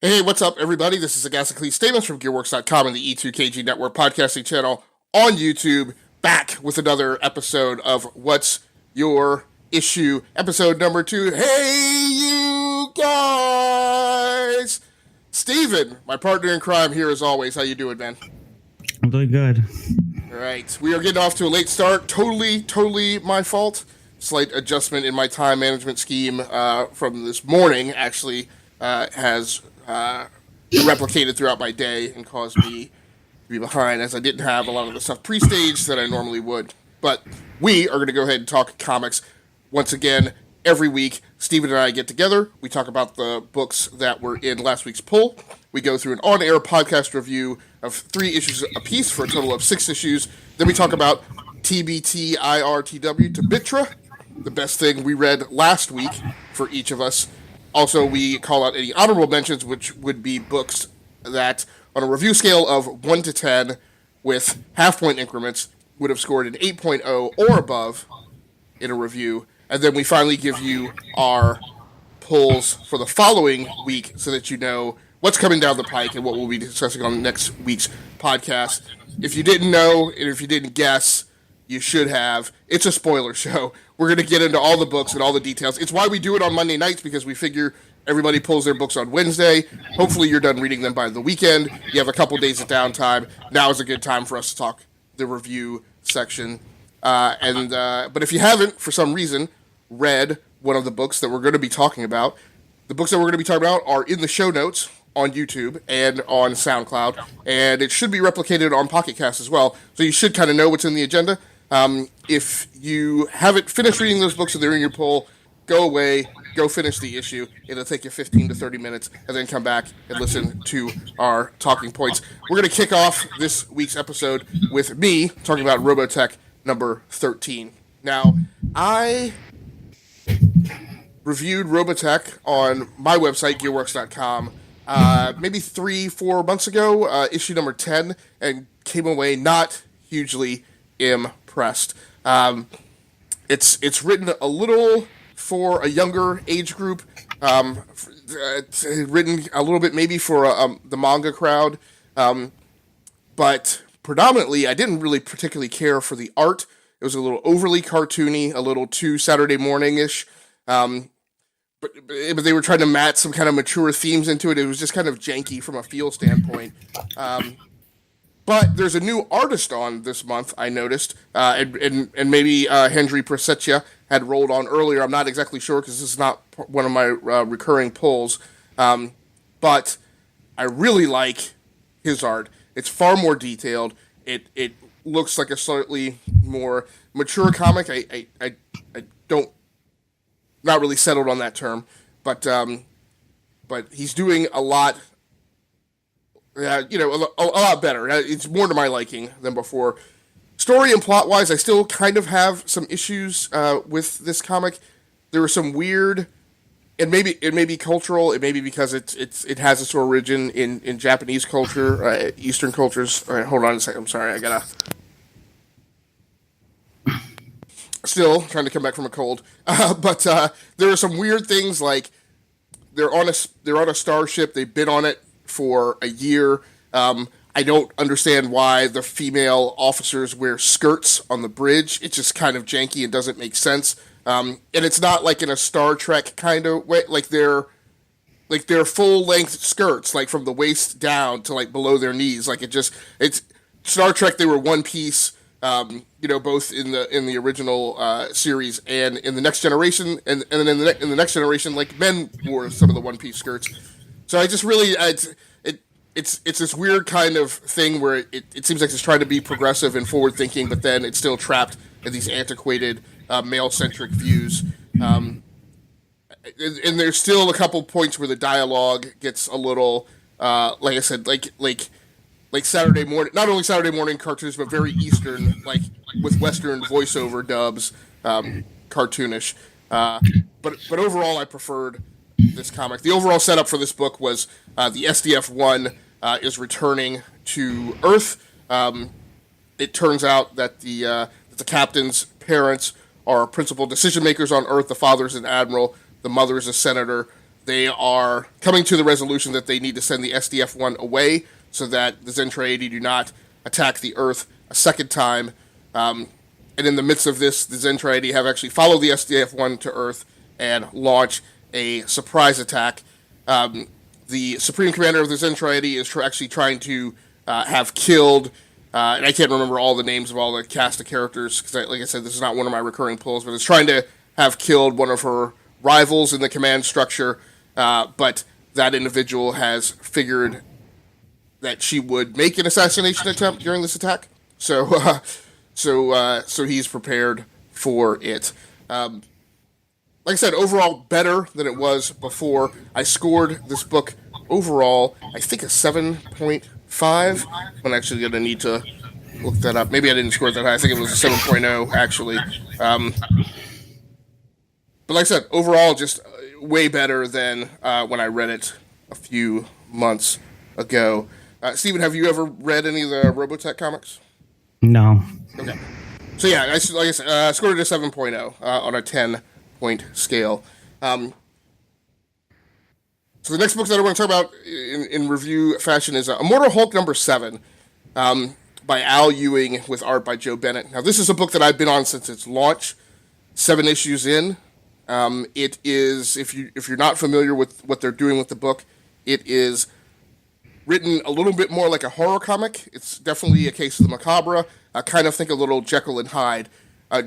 Hey, what's up, everybody? This is Agasicles Statements from Gearworks.com and the E2KG Network podcasting channel on YouTube, back with another episode of What's Your Issue, episode number 2. Hey, you guys! Steven, my partner in crime here as always. How you doing, man? I'm doing good. All right, we are getting off to a late start. Totally my fault. Slight adjustment in my time management scheme from this morning actually has replicated throughout my day and caused me to be behind, as I didn't have a lot of the stuff pre-staged that I normally would. But we are going to go ahead and talk comics once again every week. Steven and I get together. We talk about the books that were in last week's pull. We go through an on-air podcast review of 3 issues apiece for a total of 6 issues. Then we talk about TBT, IRTW to Bitra, the best thing we read last week for each of us. Also, we call out any honorable mentions, which would be books that, on a review scale of 1 to 10, with half-point increments, would have scored an 8.0 or above in a review. And then we finally give you our pulls for the following week so that you know what's coming down the pike and what we'll be discussing on next week's podcast. If you didn't know, and if you didn't guess, you should have. It's a spoiler show. We're going to get into all the books and all the details. It's why we do it on Monday nights, because we figure everybody pulls their books on Wednesday. Hopefully you're done reading them by the weekend. You have a couple days of downtime. Now is a good time for us to talk the review section. But if you haven't, for some reason, read one of the books that we're going to be talking about, the books that we're going to be talking about are in the show notes on YouTube and on SoundCloud, and it should be replicated on Pocket Cast as well, so you should kind of know what's in the agenda. If you haven't finished reading those books and they're in your pull, go away, go finish the issue. It'll take you 15 to 30 minutes, and then come back and listen to our talking points. We're going to kick off this week's episode with me talking about Robotech number 13. Now, I reviewed Robotech on my website, gearworks.com, maybe 3-4 months ago, issue number 10, and came away not hugely impressed. It's written a little for a younger age group, it's written a little bit maybe for the manga crowd, but predominantly I didn't really particularly care for the art. It was a little overly cartoony, a little too Saturday morning-ish, but they were trying to match some kind of mature themes into it. It was just kind of janky from a feel standpoint. But there's a new artist on this month, I noticed, and maybe Henry Preseccia had rolled on earlier. I'm not exactly sure because this is not one of my recurring pulls. But I really like his art. It's far more detailed. It looks like a slightly more mature comic. I don't, not really settled on that term, but he's doing a lot. A lot better. It's more to my liking than before. Story and plot-wise, I still kind of have some issues with this comic. There were some weird, and maybe it may be cultural. It may be because it has its origin in Japanese culture, Eastern cultures. All right, hold on a second. I'm sorry. I gotta. Still trying to come back from a cold, but there are some weird things like they're on a starship. They've been on it for a year. I don't understand why the female officers wear skirts on the bridge. It's just kind of janky and doesn't make sense. And it's not like in a Star Trek kind of way, like they're full length skirts, like from the waist down to like below their knees. Like it's Star Trek. They were one piece, both in the original series and in the Next Generation, and then in the Next Generation, like men wore some of the one piece skirts. So I just really, it's this weird kind of thing where it seems like it's trying to be progressive and forward thinking, but then it's still trapped in these antiquated male centric views. And there's still a couple points where the dialogue gets a little, like I said, like Saturday morning, not only Saturday morning cartoons, but very Eastern, like with Western voiceover dubs, cartoonish. But overall, I preferred this comic. The overall setup for this book was the SDF-1 is returning to Earth. It turns out that the captain's parents are principal decision makers on Earth. The father's an admiral, the mother's a senator. they are coming to the resolution that they need to send the SDF-1 away so that the Zentraedi do not attack the Earth a second time. And in the midst of this, the Zentraedi have actually followed the SDF-1 to Earth and launch a surprise attack. The Supreme Commander of the Zentraedi is actually trying to have killed, and I can't remember all the names of all the cast of characters, because like I said, this is not one of my recurring pulls, but it's trying to have killed one of her rivals in the command structure, but that individual has figured that she would make an assassination attempt during this attack, so he's prepared for it. Like I said, overall better than it was before. I scored this book overall, I think a 7.5. I'm actually going to need to look that up. Maybe I didn't score it that high. I think it was a 7.0, actually. But like I said, overall, just way better than when I read it a few months ago. Steven, have you ever read any of the Robotech comics? No. Okay. So yeah, like I said, I scored it a 7.0 on a 10-point scale. So the next book that I want to talk about in review fashion is Immortal Hulk number 7 by Al Ewing with art by Joe Bennett. Now this is a book that I've been on since its launch, 7 issues in. It is, if you're not familiar with what they're doing with the book, it is written a little bit more like a horror comic. It's definitely a case of the macabre. I kind of think a little Jekyll and Hyde.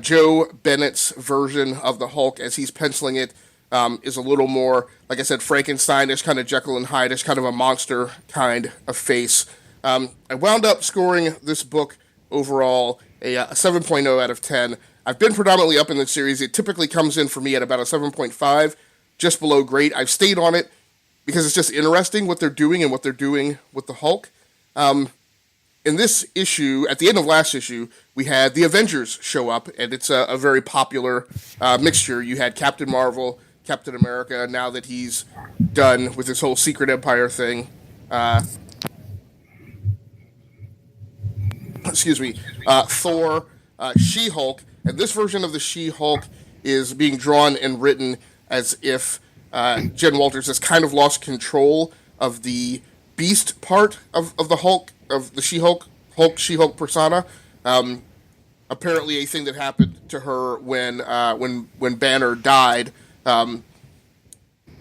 Joe Bennett's version of the Hulk, as he's penciling it, is a little more, like I said, Frankenstein-ish, kind of Jekyll and Hyde-ish, kind of a monster kind of face. I wound up scoring this book overall a 7.0 out of 10. I've been predominantly up in the series. It typically comes in for me at about a 7.5, just below great. I've stayed on it because it's just interesting what they're doing and what they're doing with the Hulk. In this issue, at the end of last issue, we had the Avengers show up, and it's a very popular mixture. You had Captain Marvel, Captain America, now that he's done with this whole Secret Empire thing. Thor, She-Hulk, and this version of the She-Hulk is being drawn and written as if Jen Walters has kind of lost control of the Beast part of the Hulk, of the She-Hulk, She-Hulk persona. Apparently a thing that happened to her when Banner died. And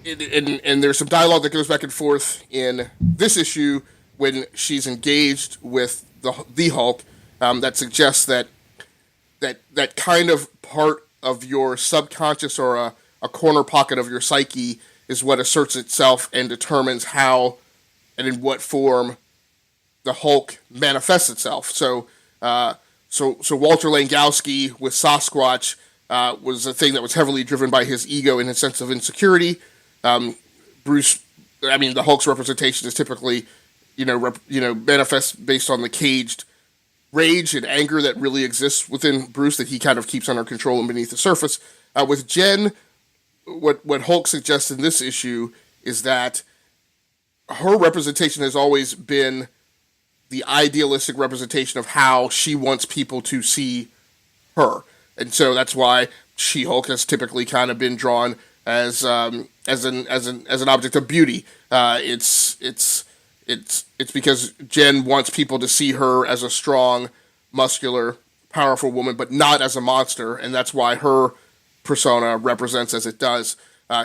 there's some dialogue that goes back and forth in this issue when she's engaged with the Hulk that suggests that kind of part of your subconscious or a corner pocket of your psyche is what asserts itself and determines how and in what form the Hulk manifests itself. So Walter Langowski with Sasquatch was a thing that was heavily driven by his ego and his sense of insecurity. The Hulk's representation is typically, manifests based on the caged rage and anger that really exists within Bruce that he kind of keeps under control and beneath the surface. With Jen, what Hulk suggests in this issue is that her representation has always been the idealistic representation of how she wants people to see her, and so that's why She-Hulk has typically kind of been drawn as an object of beauty. It's because Jen wants people to see her as a strong, muscular, powerful woman, but not as a monster, and that's why her persona represents as it does.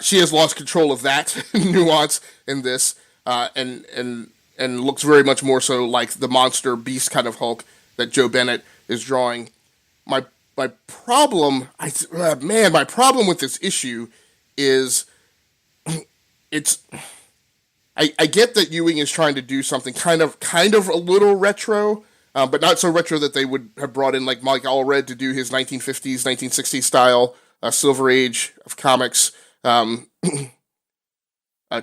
She has lost control of that nuance in this, and looks very much more so like the monster beast kind of Hulk that Joe Bennett is drawing. My problem with this issue is I get that Ewing is trying to do something kind of a little retro, but not so retro that they would have brought in like Mike Allred to do his 1950s, 1960s style Silver Age of comics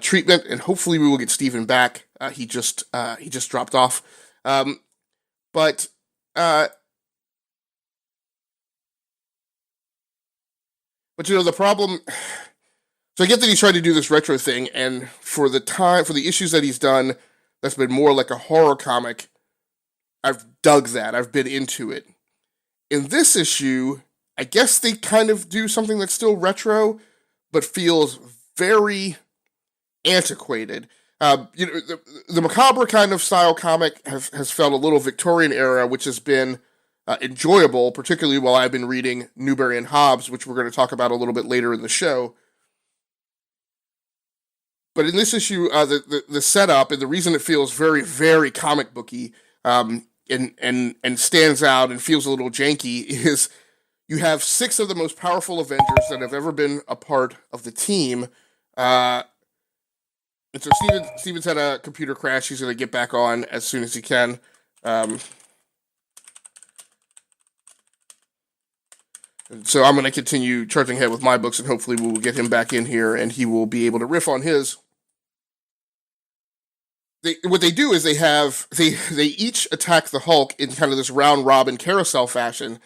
treatment, and hopefully we will get Steven back. He just dropped off, but the problem. So I get that he's trying to do this retro thing, and for the issues that he's done, that's been more like a horror comic. I've dug that. I've been into it. In this issue, I guess they kind of do something that's still retro, but feels very antiquated. The macabre kind of style comic has felt a little Victorian era, which has been enjoyable, particularly while I've been reading Newbury and Hobbes, which we're going to talk about a little bit later in the show. But in this issue, the setup and the reason it feels very, very comic booky, and stands out and feels a little janky is you have 6 of the most powerful Avengers that have ever been a part of the team. And so Steven's had a computer crash. He's going to get back on as soon as he can. So I'm going to continue charging ahead with my books, and hopefully we'll get him back in here, and he will be able to riff on his. What they do is they each attack the Hulk in kind of this round robin carousel fashion,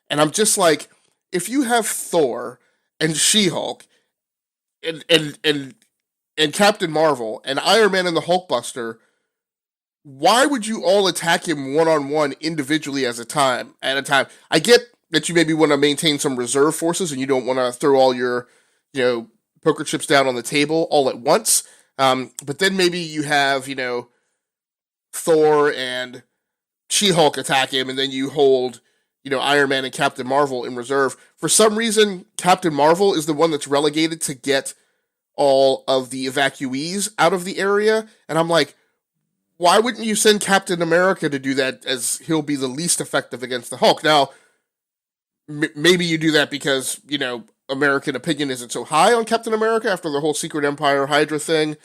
and I'm just like, if you have Thor and She-Hulk and Captain Marvel and Iron Man and the Hulkbuster, why would you all attack him one-on-one individually at a time? I get that you maybe want to maintain some reserve forces and you don't want to throw all your, poker chips down on the table all at once. But then maybe you have, Thor and She-Hulk attack him, and then you hold, Iron Man and Captain Marvel in reserve. For some reason, Captain Marvel is the one that's relegated to get all of the evacuees out of the area, and I'm like, why wouldn't you send Captain America to do that, as he'll be the least effective against the Hulk? Now, maybe you do that because, American opinion isn't so high on Captain America after the whole Secret Empire Hydra thing.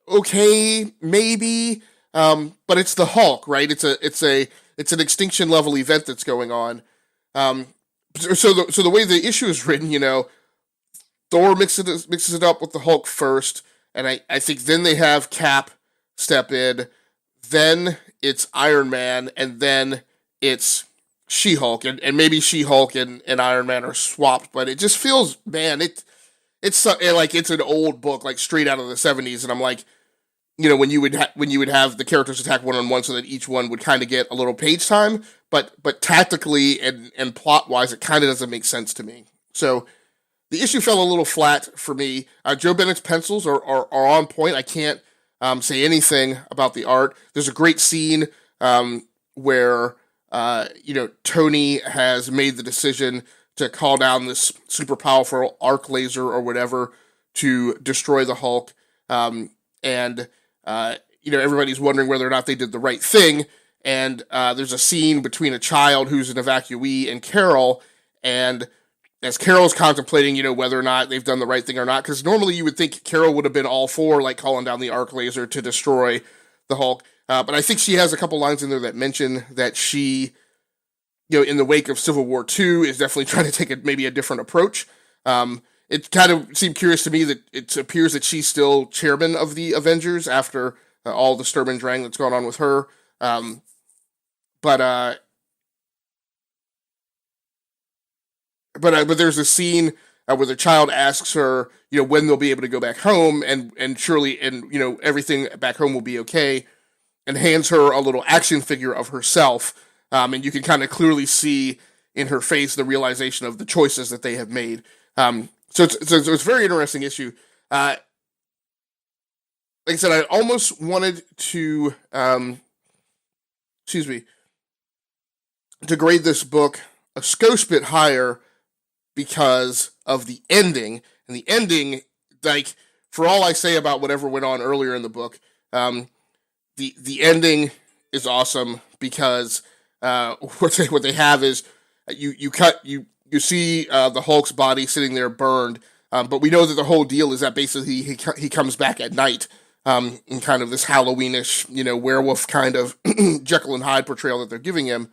Okay, maybe, but it's the Hulk, right? It's an extinction level event that's going on. So the way the issue is written, Thor mixes it up with the Hulk first, and I think then they have Cap step in, then it's Iron Man, and then it's She-Hulk, and maybe She-Hulk and Iron Man are swapped, but it just feels, man, it's like it's an old book, like straight out of the 70s, and I'm like, when you would have the characters attack one-on-one so that each one would kind of get a little page time, but tactically and plot-wise, it kind of doesn't make sense to me. So the issue fell a little flat for me. Joe Bennett's pencils are on point. I can't say anything about the art. There's a great scene where Tony has made the decision to call down this super powerful arc laser or whatever to destroy the Hulk. And everybody's wondering whether or not they did the right thing. And there's a scene between a child who's an evacuee and Carol, and as Carol's contemplating, whether or not they've done the right thing or not, because normally you would think Carol would have been all for, like, calling down the arc laser to destroy the Hulk. But I think she has a couple lines in there that mention that she, in the wake of Civil War II, is definitely trying to take maybe a different approach. It kind of seemed curious to me that it appears that she's still chairman of the Avengers after all the Sturm and Drang that's gone on with her. But there's a scene where the child asks her, when they'll be able to go back home, and surely, everything back home will be okay, and hands her a little action figure of herself, and you can kind of clearly see in her face the realization of the choices that they have made. So it's a very interesting issue. Like I said, I almost wanted to, to grade this book a skosh bit higher because of the ending. And the ending, like, for all I say about whatever went on earlier in the book, the ending is awesome because what they have is you see the Hulk's body sitting there burned, but we know that the whole deal is that basically he comes back at night in kind of this Halloweenish, werewolf kind of Jekyll and Hyde portrayal that they're giving him.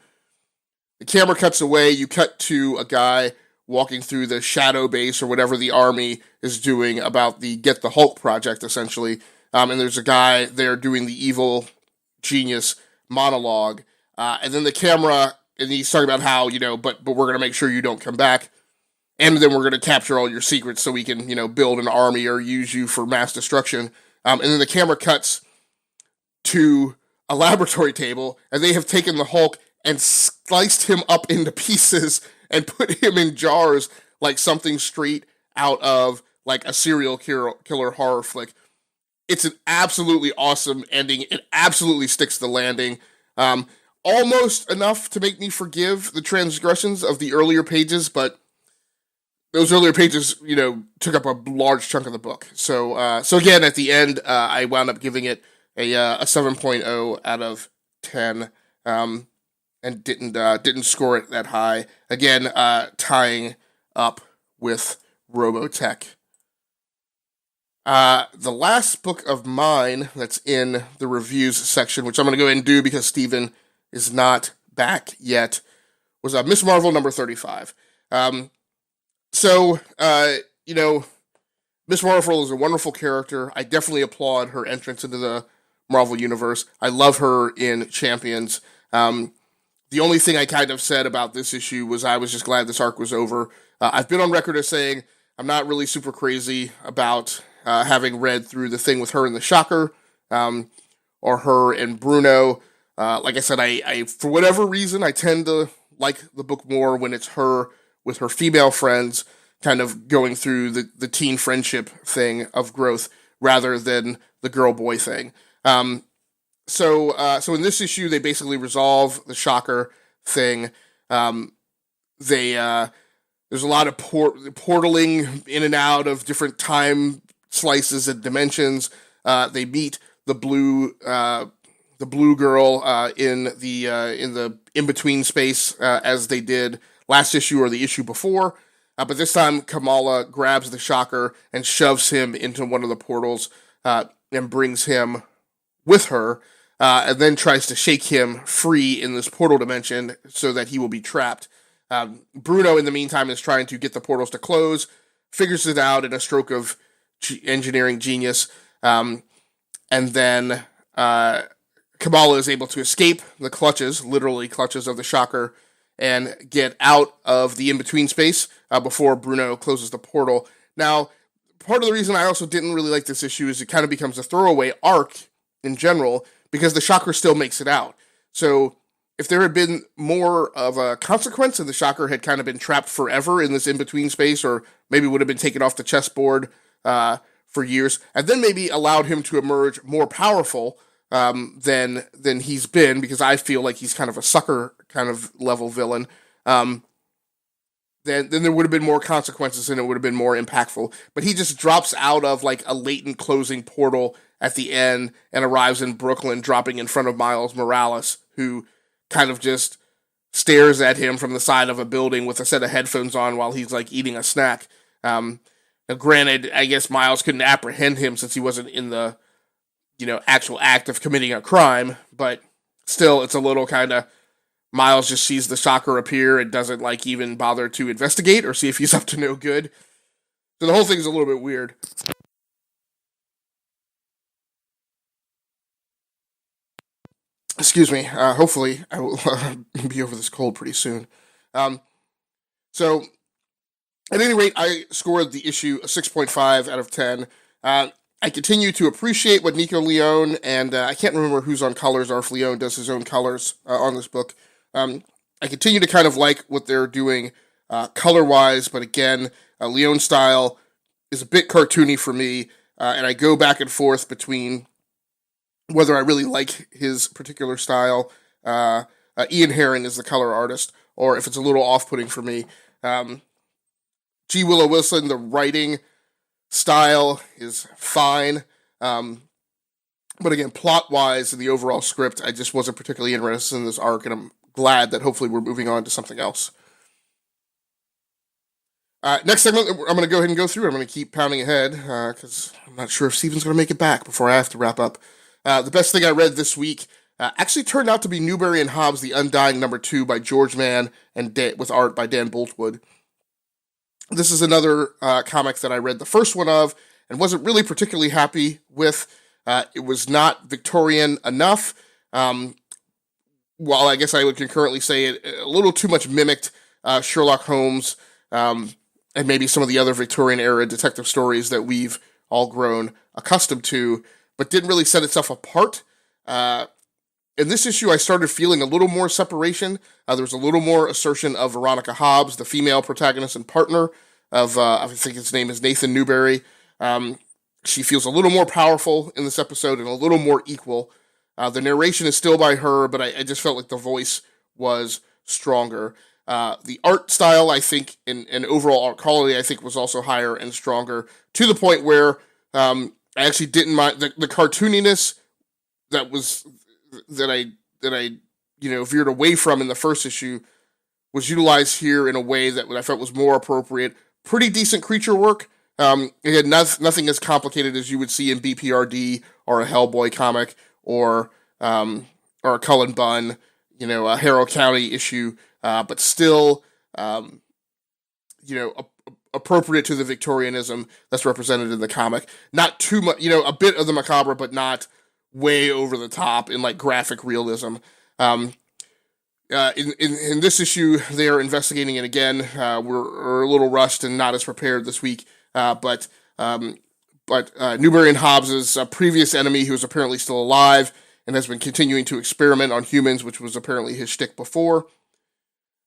The camera cuts away. You cut to a guy walking through the shadow base or whatever the army is doing about the Get the Hulk project, essentially. And there's a guy there doing the evil genius monologue. And then the camera, and he's talking about how, but we're going to make sure you don't come back. And then we're going to capture all your secrets so we can, build an army or use you for mass destruction. And then the camera cuts to a laboratory table, and they have taken the Hulk and sliced him up into pieces and put him in jars like something straight out of like a serial killer horror flick. It's an absolutely awesome ending. It absolutely sticks the landing. Almost enough to make me forgive the transgressions of the earlier pages, but those earlier pages, took up a large chunk of the book. So again, at the end, I wound up giving it a 7.0 out of 10, and didn't score it that high. Again, tying up with Robotech. The last book of mine that's in the reviews section, which I'm going to go ahead and do because Steven is not back yet, was Miss Marvel number 35. So, Miss Marvel is a wonderful character. I definitely applaud her entrance into the Marvel Universe. I love her in Champions. The only thing I kind of said about this issue was I was just glad this arc was over. I've been on record as saying I'm not really super crazy about having read through the thing with her and the Shocker, or her and Bruno. Like I said, I for whatever reason, I tend to like the book more when it's her with her female friends kind of going through the teen friendship thing of growth rather than the girl-boy thing. So in this issue, they basically resolve the Shocker thing. There's a lot of portaling in and out of different time slices and dimensions. They meet the blue girl in the in-between space as they did last issue or the issue before. But this time, Kamala grabs the Shocker and shoves him into one of the portals and brings him with her, and then tries to shake him free in this portal dimension so that he will be trapped. Bruno, in the meantime, is trying to get the portals to close, figures it out in a stroke of engineering genius, and then Kamala is able to escape the clutches, literally clutches of the Shocker, and get out of the in-between space before Bruno closes the portal. Now, part of the reason I also didn't really like this issue is it kind of becomes a throwaway arc in general, because the Shocker still makes it out. So if there had been more of a consequence and the Shocker had kind of been trapped forever in this in-between space, or maybe would have been taken off the chessboard for years, and then maybe allowed him to emerge more powerful than he's been, because I feel like he's kind of a sucker kind of level villain, then there would have been more consequences and it would have been more impactful. But he just drops out of like a latent closing portal at the end and arrives in Brooklyn, dropping in front of Miles Morales, who kind of just stares at him from the side of a building with a set of headphones on while he's like eating a snack. Now, granted, I guess Miles couldn't apprehend him since he wasn't in the actual act of committing a crime, but still, it's a little kind of, Miles just sees the Shocker appear and doesn't like even bother to investigate or see if he's up to no good. So the whole thing is a little bit weird. Excuse me. Hopefully, I will be over this cold pretty soon. So, at any rate, I scored the issue a 6.5 out of 10. I continue to appreciate what Nico Leone, and I can't remember who's on colors, or if Leone does his own colors on this book. I continue to kind of like what they're doing color-wise, but again, Leone's style is a bit cartoony for me, and I go back and forth between whether I really like his particular style. Ian Herring is the color artist, or if it's a little off-putting for me. G. Willow Wilson, the writing style is fine. But again, plot-wise and the overall script, I just wasn't particularly interested in this arc, and I'm glad that hopefully we're moving on to something else. Next segment, I'm going to go ahead and go through. I'm going to keep pounding ahead, because I'm not sure if Steven's going to make it back before I have to wrap up. The best thing I read this week actually turned out to be Newbury and Hobbes, The Undying #2 by George Mann and with art by Dan Boltwood. This is another comic that I read the first one of and wasn't really particularly happy with. It was not Victorian enough. While I guess I would concurrently say it a little too much mimicked Sherlock Holmes and maybe some of the other Victorian-era detective stories that we've all grown accustomed to, but didn't really set itself apart. In this issue, I started feeling a little more separation. There was a little more assertion of Veronica Hobbes, the female protagonist and partner of, I think his name is Nathan Newbury. She feels a little more powerful in this episode and a little more equal. The narration is still by her, but I just felt like the voice was stronger. The art style, I think, and overall art quality, I think, was also higher and stronger, to the point where I actually didn't mind the cartooniness that I veered away from in the first issue was utilized here in a way that I felt was more appropriate. Pretty decent creature work. Again, nothing as complicated as you would see in BPRD or a Hellboy comic or a Cullen Bunn, a Harrow County issue, but still, appropriate to the Victorianism that's represented in the comic. Not too much, a bit of the macabre, but not way over the top in like graphic realism. In this issue, they are investigating it again. We're a little rushed and not as prepared this week, but Newbury and Hobbes' previous enemy, who is apparently still alive and has been continuing to experiment on humans, which was apparently his shtick before,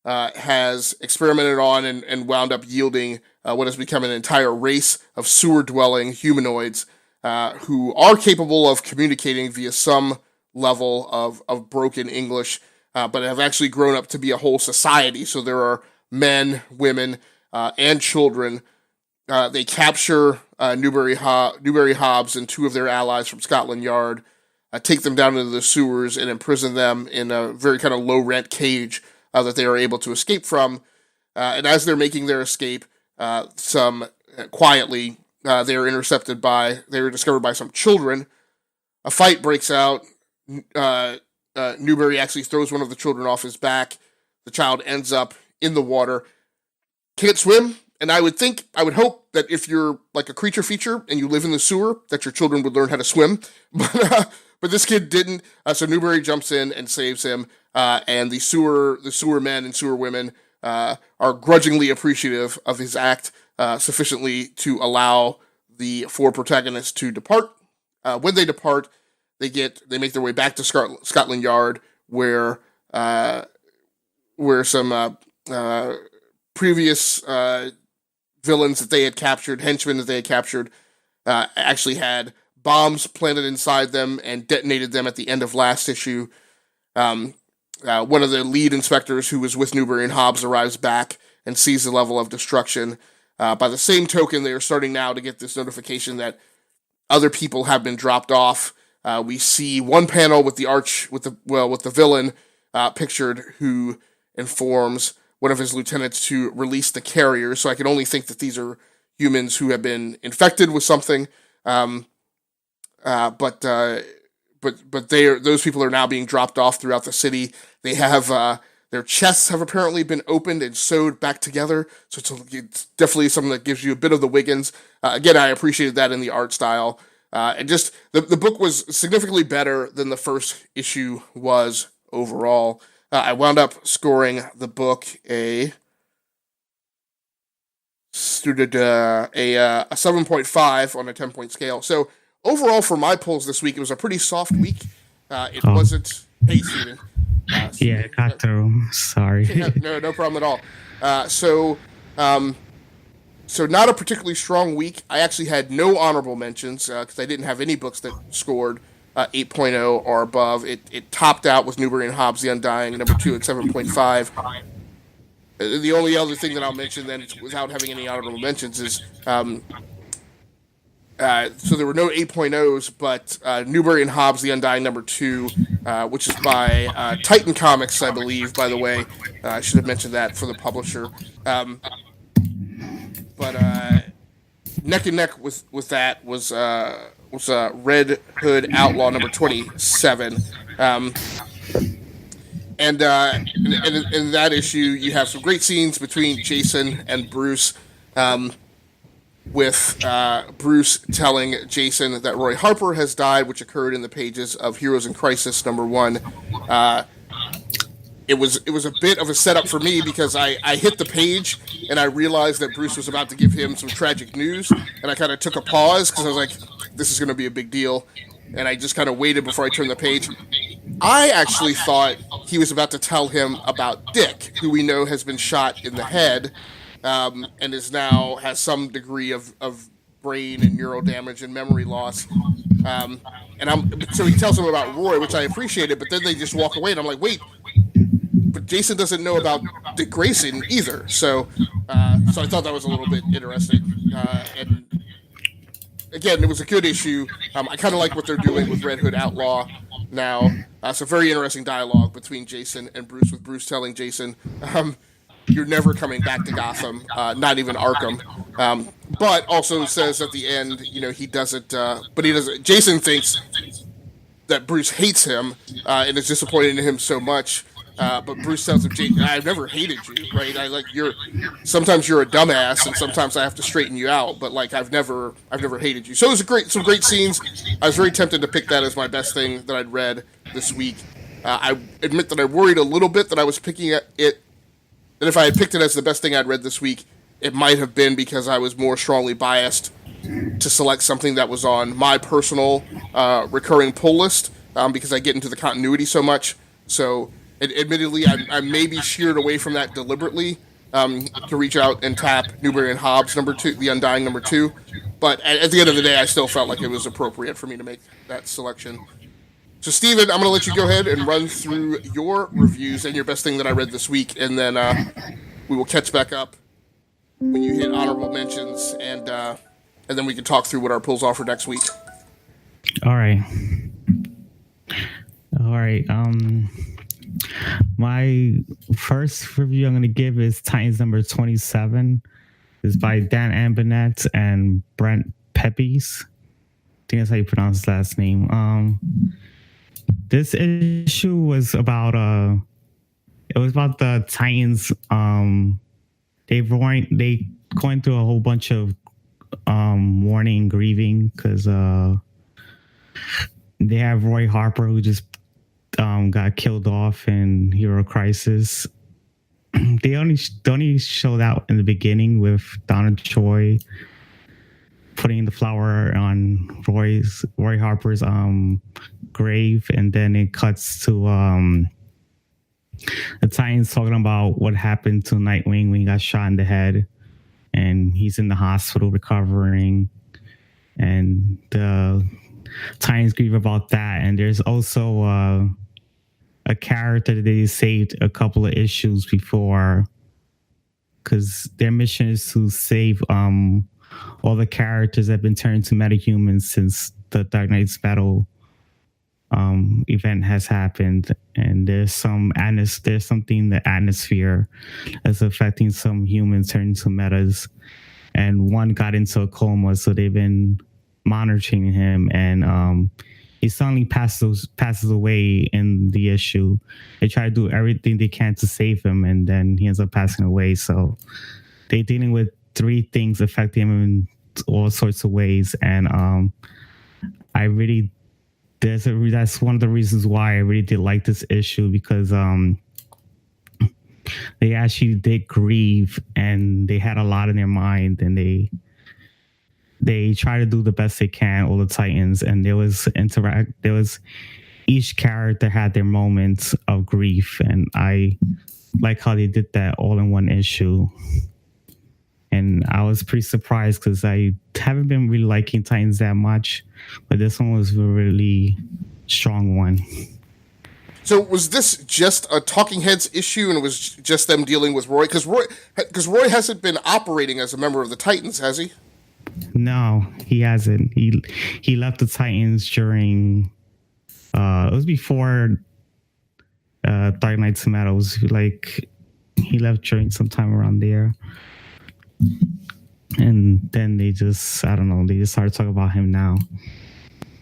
has experimented on and wound up yielding what has become an entire race of sewer-dwelling humanoids who are capable of communicating via some level of broken English, but have actually grown up to be a whole society. So there are men, women, and children. They capture Newbury Hobbes and two of their allies from Scotland Yard, take them down into the sewers and imprison them in a very kind of low-rent cage that they are able to escape from. And as they're making their escape, quietly, they are discovered by some children. A fight breaks out. Newbury actually throws one of the children off his back. The child ends up in the water. Can't swim, and I would hope that if you're like a creature feature and you live in the sewer, that your children would learn how to swim. But this kid didn't. So Newbury jumps in and saves him. And the sewer men and sewer women are grudgingly appreciative of his act, sufficiently to allow the four protagonists to depart. When they depart, they make their way back to Scotland Yard, where some previous villains that they had captured, henchmen that they had captured, actually had bombs planted inside them and detonated them at the end of last issue. One of the lead inspectors who was with Newbury and Hobbes arrives back and sees the level of destruction. By the same token, they are starting now to get this notification that other people have been dropped off. We see one panel with the villain pictured, who informs one of his lieutenants to release the carriers. So I can only think that these are humans who have been infected with something. But those people are now being dropped off throughout the city. They have their chests have apparently been opened and sewed back together. So it's definitely something that gives you a bit of the Wiggins. Again, I appreciated that in the art style. And just the book was significantly better than the first issue was overall. I wound up scoring the book a 7.5 on a 10-point scale. So overall, for my polls this week, it was a pretty soft week. It wasn't. Hey, Steven. Yeah, got through. Sorry. No problem at all. So not a particularly strong week. I actually had no honorable mentions because I didn't have any books that scored 8.0 or above. It topped out with Newbury and Hobbes, The Undying, number 2 at 7.5. The only other thing that I'll mention then, without having any honorable mentions, is so there were no 8.0s, but Newbury and Hobbes, The Undying, number 2, which is by Titan Comics, I believe, by the way. I should have mentioned that for the publisher. But neck and neck with that was Red Hood Outlaw, number 27. And in that issue, you have some great scenes between Jason and Bruce, with Bruce telling Jason that Roy Harper has died, which occurred in the pages of Heroes in Crisis number 1. It was a bit of a setup for me because I hit the page and I realized that Bruce was about to give him some tragic news, and I kind of took a pause because I was like, this is going to be a big deal, and I just kind of waited before I turned the page. I actually thought he was about to tell him about Dick, who we know has been shot in the head, and is now has some degree of brain and neural damage and memory loss. So he tells him about Roy, which I appreciated, but then they just walk away, and I'm like, wait, but Jason doesn't know about Dick Grayson either. So I thought that was a little bit interesting. And again, it was a good issue. I kind of like what they're doing with Red Hood Outlaw now. So very interesting dialogue between Jason and Bruce, with Bruce telling Jason, you're never coming back to Gotham, not even Arkham. But also says at the end, he doesn't, but he doesn't, Jason thinks that Bruce hates him and is disappointed in him so much. But Bruce tells him, I've never hated you, right? Sometimes you're a dumbass, and sometimes I have to straighten you out. But I've never hated you. So it was some great scenes. I was very tempted to pick that as my best thing that I'd read this week. I admit that I worried a little bit that I was picking it. That if I had picked it as the best thing I'd read this week, it might have been because I was more strongly biased to select something that was on my personal recurring pull list because I get into the continuity so much. So. Admittedly, I maybe sheared away from that deliberately to reach out and tap Newbury and Hobbes #2, the Undying #2. But at the end of the day, I still felt like it was appropriate for me to make that selection. So, Steven, I'm going to let you go ahead and run through your reviews and your best thing that I read this week, and then we will catch back up when you hit honorable mentions, and then we can talk through what our pulls are for next week. All right. My first review I'm going to give is Titans #27. It's by Dan Ambonnet and Brent Pepys. I think that's how you pronounce his last name. This issue was about the Titans. They going through a whole bunch of mourning, grieving, because they have Roy Harper, who just got killed off in Hero Crisis. They only showed out in the beginning with Donna Troy putting the flower on Roy Harper's grave, and then it cuts to the Titans talking about what happened to Nightwing when he got shot in the head, and he's in the hospital recovering, and the Titans grieve about that. And there's also a character that they saved a couple of issues before, because their mission is to save all the characters that have been turned to metahumans since the Dark Knight's Battle event has happened. And there's something the atmosphere that's affecting some humans turning to metas, and one got into a coma, so they've been monitoring him, and he suddenly passes away in the issue. They try to do everything they can to save him, and then he ends up passing away. So they're dealing with three things affecting him in all sorts of ways, and that's one of the reasons why I really did like this issue, because they actually did grieve, and they had a lot in their mind, and they try to do the best they can, all the Titans, and each character had their moments of grief, and I like how they did that all in one issue. And I was pretty surprised, because I haven't been really liking Titans that much, but this one was a really strong one. So was this just a Talking Heads issue, and it was just them dealing with Roy? Because Roy hasn't been operating as a member of the Titans, has he? No, he hasn't. He left the Titans during it was before Dark Knight's Battle. It was like he left during some time around there, and then they just started talking about him now.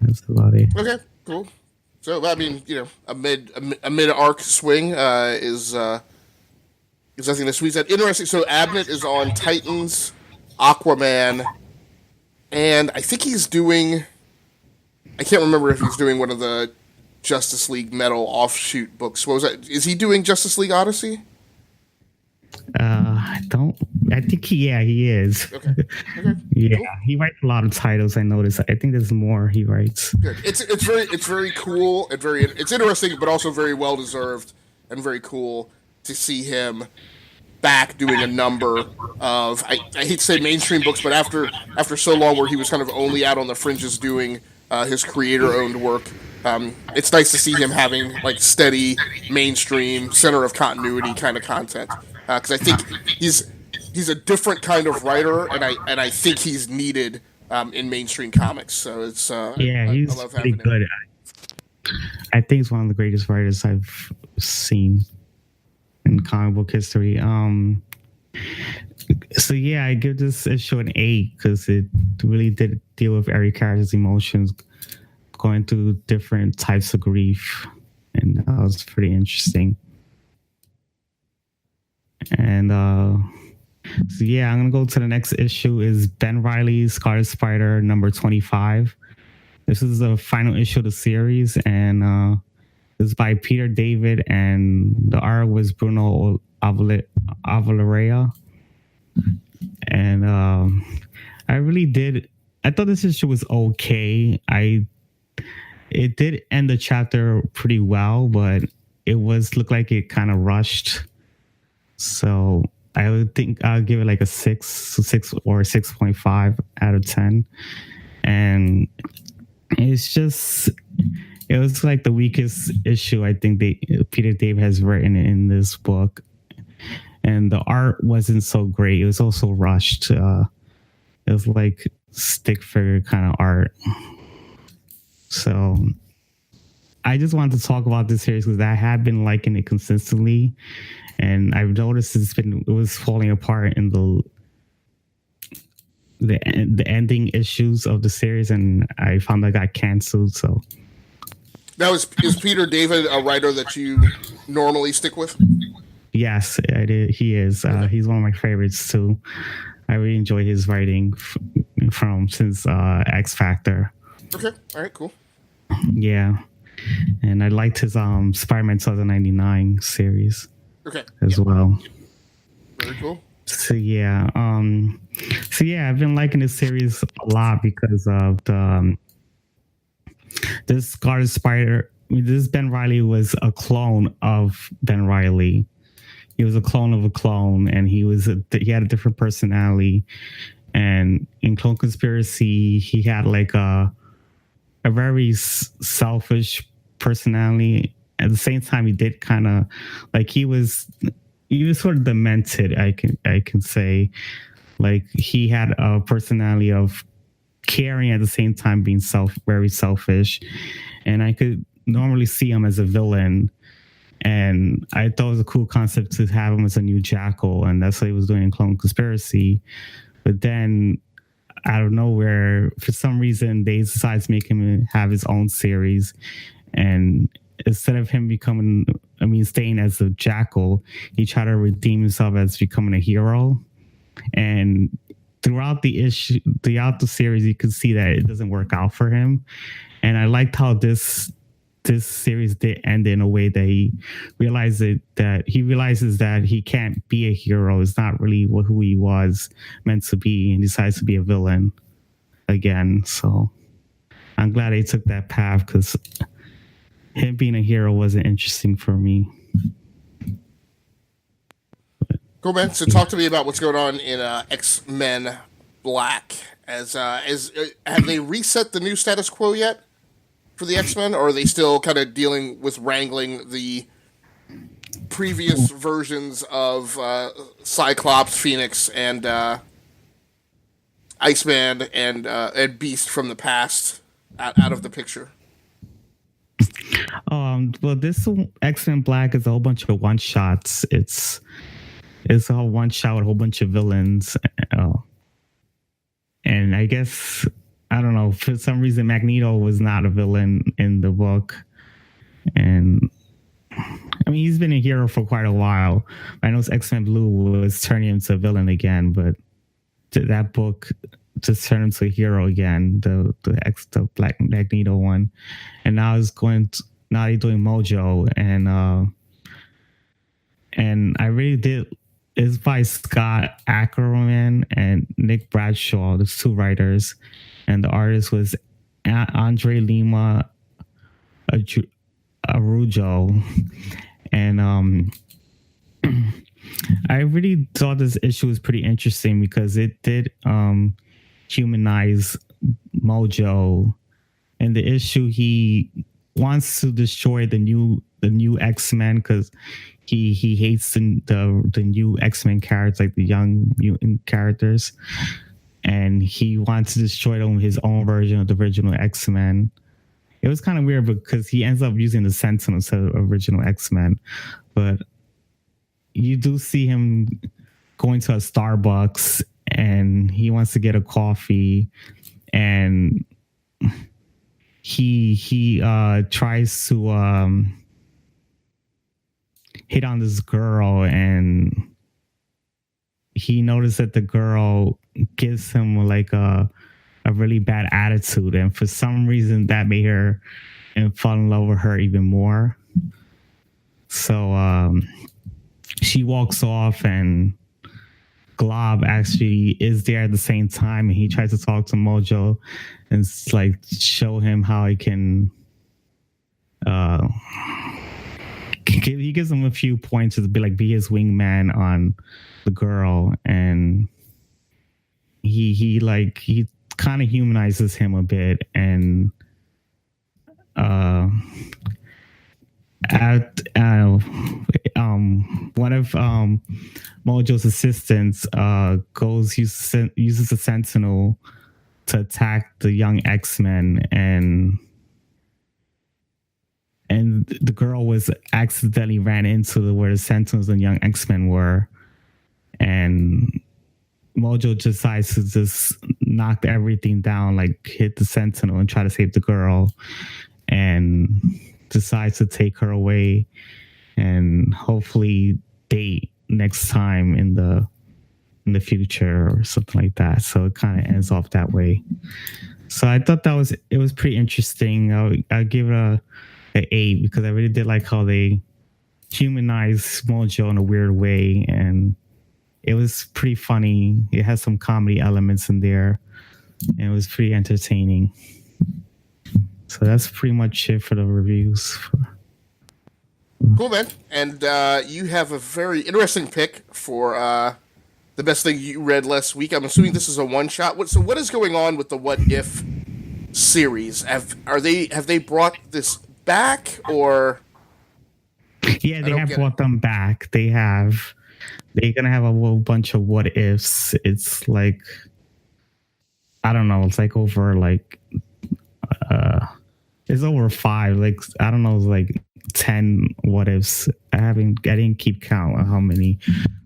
That's about it. Okay, cool. So I mean, a mid arc swing is nothing to squeeze at. Interesting. So Abnett is on Titans, Aquaman, and I think he's doing. I can't remember if he's doing one of the Justice League Metal offshoot books. What was that? Is he doing Justice League Odyssey? I think he is. Okay. Yeah, cool. He writes a lot of titles. I noticed. I think there's more he writes. Good. It's very cool and it's interesting, but also very well deserved and very cool to see him back doing a number of I hate to say mainstream books, but after so long where he was kind of only out on the fringes doing his creator owned work. It's nice to see him having like steady mainstream center of continuity kind of content because I think he's a different kind of writer, and I think he's needed in mainstream comics. So it's Yeah, I he's love pretty having him. good. I think he's one of the greatest writers I've seen in comic book history. So yeah, I give this issue an 8 because it really did deal with every character's emotions, going through different types of grief, and that was pretty interesting. And so yeah, I'm gonna go to the next issue. Is Ben Reilly's Scarlet Spider number 25. This is the final issue of the series, and it's by Peter David, and the art was Bruno Avalarea. And I really did. I thought this issue was okay. It did end the chapter pretty well, but it looked like it kind of rushed. So I would think I'll give it like a 6 or 6.5 out of 10. And it was like the weakest issue I think Peter Dave has written in this book. And the art wasn't so great. It was also rushed. It was like stick figure kind of art. So I just wanted to talk about this series because I have been liking it consistently, and I've noticed it was falling apart in the ending issues of the series, and I found that got canceled. So Now is Peter David a writer that you normally stick with? yes, he is. He's one of my favorites too. I really enjoy his writing since X Factor. Okay, all right, cool. Yeah, and I liked his Spider-Man 2099 series. Okay, as well. Very cool. So yeah, I've been liking this series a lot because of this Scarlet Spider. I mean, this Ben Reilly was a clone of Ben Reilly. He was a clone of a clone, and he had a different personality. And in Clone Conspiracy, he had like a very selfish personality. At the same time, he did kind of like he was sort of demented. I can say, like, he had a personality of caring at the same time being very selfish, and I could normally see him as a villain. And I thought it was a cool concept to have him as a new Jackal, and that's what he was doing in Clone Conspiracy. But then, out of nowhere, for some reason, they decided to make him have his own series, and instead of him staying as a Jackal, he tried to redeem himself as becoming a hero. And throughout the series, you could see that it doesn't work out for him. And I liked how this series did end in a way that he realizes that he can't be a hero. It's not really who he was meant to be, and decides to be a villain again. So I'm glad they took that path, because him being a hero wasn't interesting for me. Cool, man. So talk to me about what's going on in X-Men Black. Have they reset the new status quo yet for the X-Men, or are they still kind of dealing with wrangling the previous versions of Cyclops, Phoenix, and Iceman and Beast from the past out of the picture? Well, this X-Men Black is a whole bunch of one shots. It's a whole one shot with a whole bunch of villains. And I guess, I don't know, for some reason Magneto was not a villain in the book. And I mean, he's been a hero for quite a while. I know X-Men Blue was turning him into a villain again, but that book just turned him into a hero again, the Black Magneto one. And now he's doing Mojo, and I really did. It's by Scott Ackerman and Nick Bradshaw, the two writers, and the artist was Andre Lima Arujo, and I really thought this issue was pretty interesting because it did humanize Mojo. In the issue, he wants to destroy the new X-Men because he hates the new X-Men characters, like the young mutant characters, and he wants to destroy them with his own version of the original X-Men. It was kind of weird because he ends up using the Sentinel instead of original X-Men, but you do see him going to a Starbucks and he wants to get a coffee, and he tries to hit on this girl, and he noticed that the girl gives him like a really bad attitude, and for some reason that made her and fall in love with her even more. So she walks off, and Glob actually is there at the same time, and he tries to talk to Mojo and like show him how he can he gives him a few points to be his wingman on the girl, and he kind of humanizes him a bit, and one of Mojo's assistants uses a Sentinel to attack the young X-Men, and the girl was accidentally ran into where the Sentinels and young X-Men were, and Mojo decides to just knock everything down, like hit the Sentinel and try to save the girl, and decides to take her away and hopefully date next time in the future or something like that. So it kind of ends off that way. So I thought it was pretty interesting. I'll give it an 8 because I really did like how they humanized Mojo in a weird way, and it was pretty funny. It has some comedy elements in there, and it was pretty entertaining. So that's pretty much it for the reviews. Cool, man. And you have a very interesting pick for the best thing you read last week. I'm assuming this is a one-shot. So what is going on with the What If series? Have they brought this back, or? Yeah, they have brought them back. They're gonna have a whole bunch of what ifs. It's like, I don't know. It's like over it's over 5. Like, I don't know. It's like 10 what ifs. I didn't keep count on how many,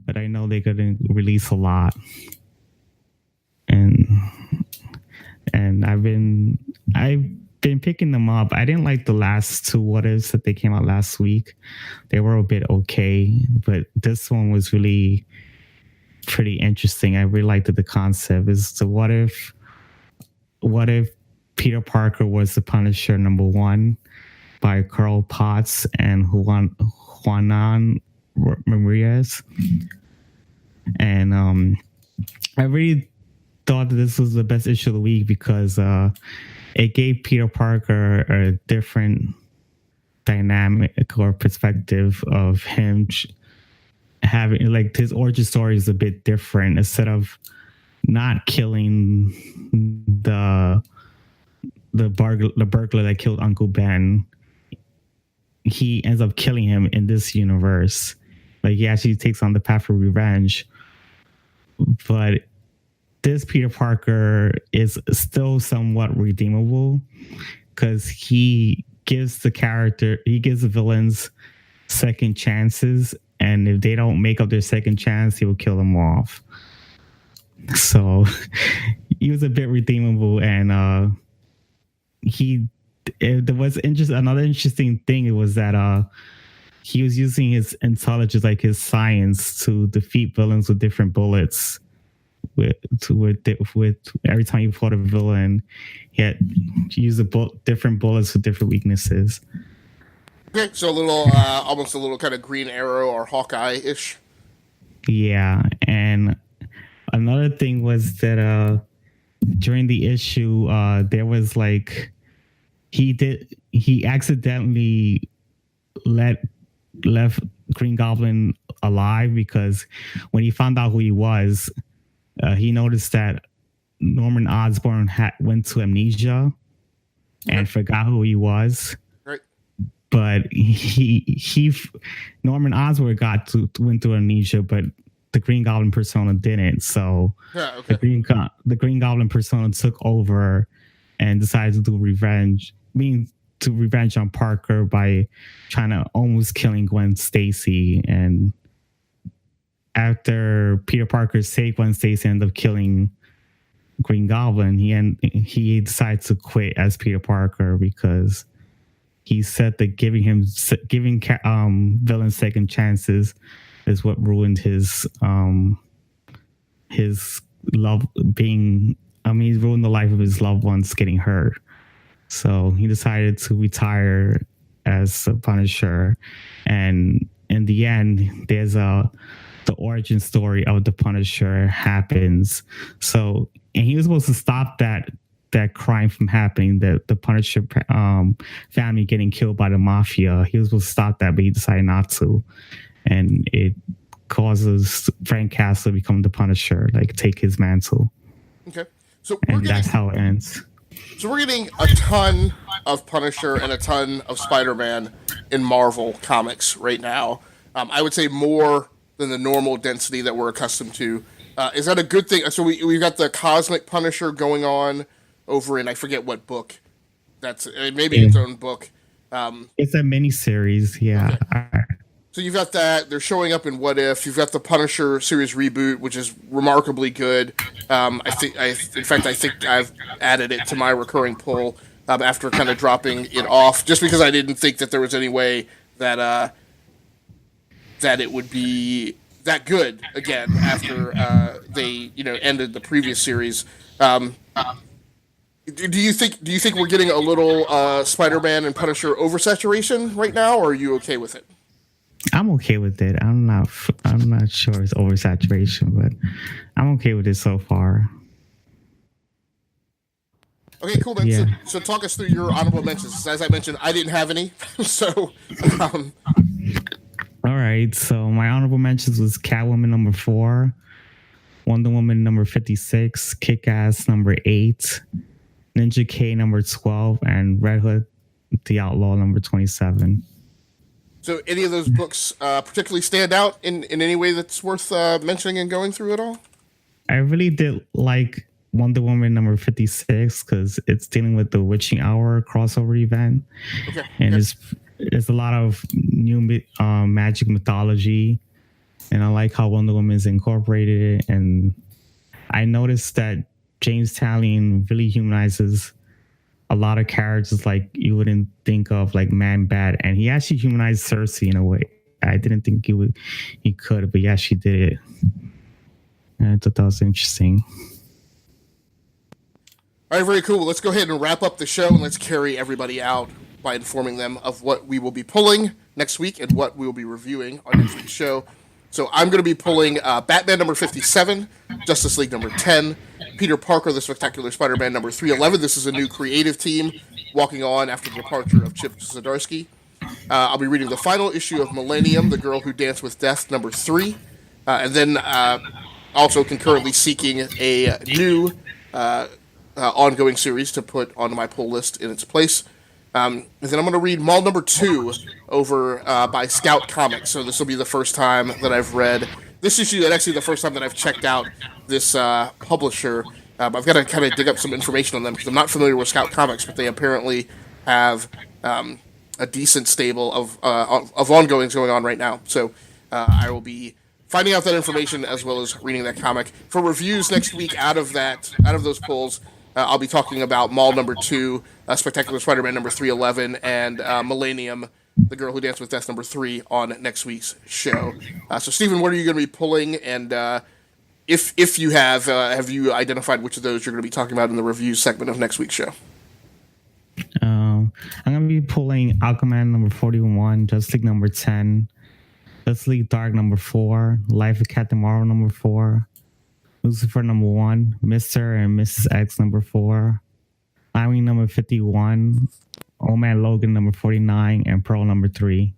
but I know they're gonna release a lot. And I've been picking them up. I didn't like the last 2 what ifs that they came out last week. They were a bit okay, but this one was really pretty interesting. I really liked the concept. Is the what if Peter Parker was the Punisher #1 by Carl Potts and Juanan Ramirez. And I really thought that this was the best issue of the week because it gave Peter Parker a different dynamic or perspective of him having, like, his origin story is a bit different. Instead of not killing the burglar that killed Uncle Ben, he ends up killing him in this universe. Like, he actually takes on the path of revenge. But this Peter Parker is still somewhat redeemable because he gives the villains second chances, and if they don't make up their second chance, he will kill them off. So he was a bit redeemable, and another interesting thing was that he was using his intelligence, like his science, to defeat villains with different bullets. With every time you fought a villain, he had to use different bullets with different weaknesses. Okay, so a little, almost a little kind of Green Arrow or Hawkeye-ish. Yeah, and another thing was that during the issue, there was like he accidentally left Green Goblin alive, because when he found out who he was, he noticed that Norman Osborn went to amnesia and forgot who he was. Right. But Norman Osborn went through amnesia, but the Green Goblin persona didn't. So the Green Goblin persona took over and decided to do revenge on Parker by trying to almost killing Gwen Stacy. And after Peter Parker saved Gwen Stacy, ended up killing Green Goblin, he decided to quit as Peter Parker because he said that giving villains second chances is what ruined his love being. He ruined the life of his loved ones getting hurt. So he decided to retire as a Punisher, and in the end, the origin story of the Punisher happens. So, and he was supposed to stop that crime from happening, the Punisher family getting killed by the mafia. He was supposed to stop that, but he decided not to, and it causes Frank Castle to become the Punisher, like take his mantle. Okay, so that's how it ends. So we're getting a ton of Punisher and a ton of Spider-Man in Marvel comics right now. I would say more than the normal density that we're accustomed to. Is that a good thing? So we've got the Cosmic Punisher going on over in, I forget what book. That's maybe its own book. It's a miniseries, yeah. Okay. So you've got that. They're showing up in What If. You've got the Punisher series reboot, which is remarkably good. I think I've added it to my recurring pull after kind of dropping it off, just because I didn't think that there was any way that it would be that good again after they ended the previous series. Do you think we're getting a little Spider-Man and Punisher oversaturation right now, or are you okay with it? I'm okay with it. I'm not sure it's oversaturation, but I'm okay with it so far. Okay, cool, man. Yeah. So talk us through your honorable mentions. As I mentioned, I didn't have any. So all right. So my honorable mentions was Catwoman number 4, Wonder Woman number 56, Kick-Ass number 8, Ninja K number 12, and Red Hood the Outlaw number 27. So any of those books particularly stand out in any way that's worth mentioning and going through at all? I really did like Wonder Woman number 56 because it's dealing with the Witching Hour crossover event. Okay. And there's a lot of new magic mythology. And I like how Wonder Woman is incorporated it. And I noticed that James Tallian really humanizes a lot of characters like you wouldn't think of, like Man-Bat, and he actually humanized Cersei in a way I didn't think he could, but yeah, she did it. And I thought that was interesting. All right, very cool. Let's go ahead and wrap up the show, and let's carry everybody out by informing them of what we will be pulling next week and what we will be reviewing on next week's show. So I'm going to be pulling Batman number 57, Justice League number 10, Peter Parker, the Spectacular Spider-Man number 311. This is a new creative team walking on after the departure of Chip Zdarsky. I'll be reading the final issue of Millennium, The Girl Who Danced with Death number 3. And then also concurrently seeking a new ongoing series to put on my pull list in its place. And then I'm going to read Mall number 2 over by Scout Comics. So this will be the first time that I've read this issue, and actually the first time that I've checked out this publisher. I've got to kind of dig up some information on them because I'm not familiar with Scout Comics, but they apparently have a decent stable of ongoings going on right now. So I will be finding out that information as well as reading that comic. For reviews next week out of those pulls, I'll be talking about Mall number 2, Spectacular Spider-Man number 311, and Millennium, The Girl Who Danced with Death number 3 on next week's show. So, Stephen, what are you going to be pulling? And if you have you identified which of those you're going to be talking about in the review segment of next week's show? I'm going to be pulling Aquaman number 41, Justice League number 10, Justice League Dark number 4, Life of Captain Marvel number 4, Lucifer number 1, Mr. and Mrs. X number 4, Nightwing number 51, Old Man Logan number 49, and Pearl number 3.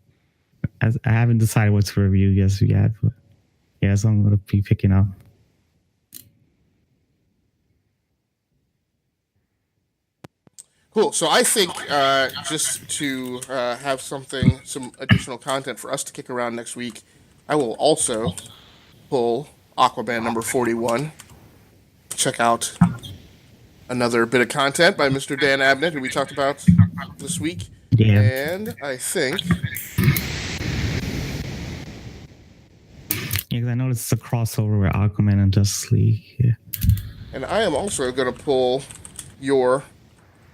I haven't decided what to review yet, but yeah, so I'm gonna be picking up. Cool. So I think just to have some additional content for us to kick around next week, I will also pull Aquaman number 41. Check out another bit of content by Mr. Dan Abnett, who we talked about this week. Yeah. And I think... Yeah, because I noticed it's a crossover with Aquaman and Justice League. Yeah. And I am also going to pull your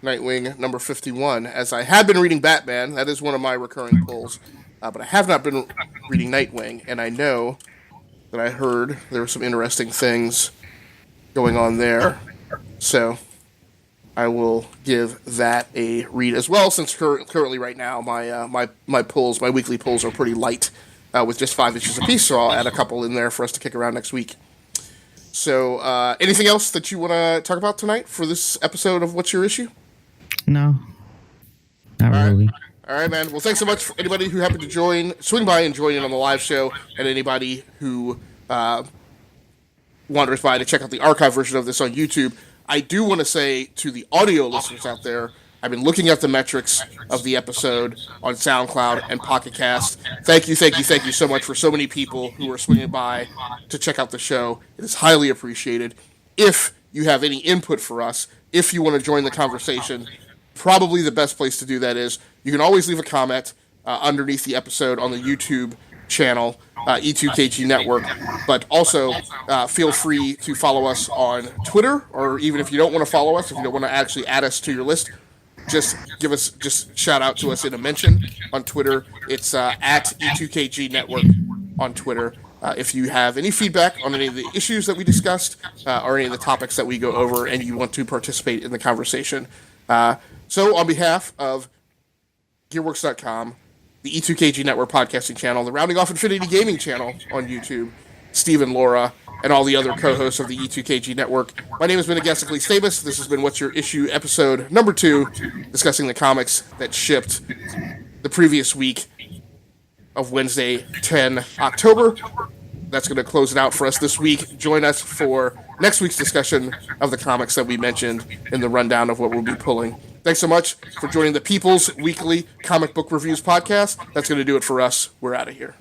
Nightwing number 51, as I have been reading Batman. That is one of my recurring pulls. But I have not been reading Nightwing, and I know that I heard there were some interesting things going on there. So I will give that a read as well, since currently right now my weekly pulls are pretty light, with just 5 issues apiece, so I'll add a couple in there for us to kick around next week. So anything else that you want to talk about tonight for this episode of What's Your Issue? No, not really. All right, man. Well, thanks so much for anybody who happened to swing by and join in on the live show, and anybody who wanders by to check out the archive version of this on YouTube. I do want to say to the audio listeners out there, I've been looking at the metrics of the episode on SoundCloud and Pocket Cast. Thank you so much for so many people who are swinging by to check out the show. It is highly appreciated. If you have any input for us, if you want to join the conversation, probably the best place to do that is you can always leave a comment underneath the episode on the YouTube channel, E2KG Network, but also feel free to follow us on Twitter, or even if you don't want to follow us, if you don't want to actually add us to your list, just shout out to us in a mention on Twitter. It's at E2KG Network on Twitter. If you have any feedback on any of the issues that we discussed or any of the topics that we go over and you want to participate in the conversation. So on behalf of Gearworks.com, the E2KG Network podcasting channel, the Rounding Off Infinity Gaming channel on YouTube, Steve and Laura, and all the other co-hosts of the E2KG Network, my name has been Agasicles Reviews. This has been What's Your Issue, episode number 2, discussing the comics that shipped the previous week of Wednesday, 10 October. That's going to close it out for us this week. Join us for next week's discussion of the comics that we mentioned in the rundown of what we'll be pulling. Thanks so much for joining the People's Weekly Comic Book Reviews podcast. That's going to do it for us. We're out of here.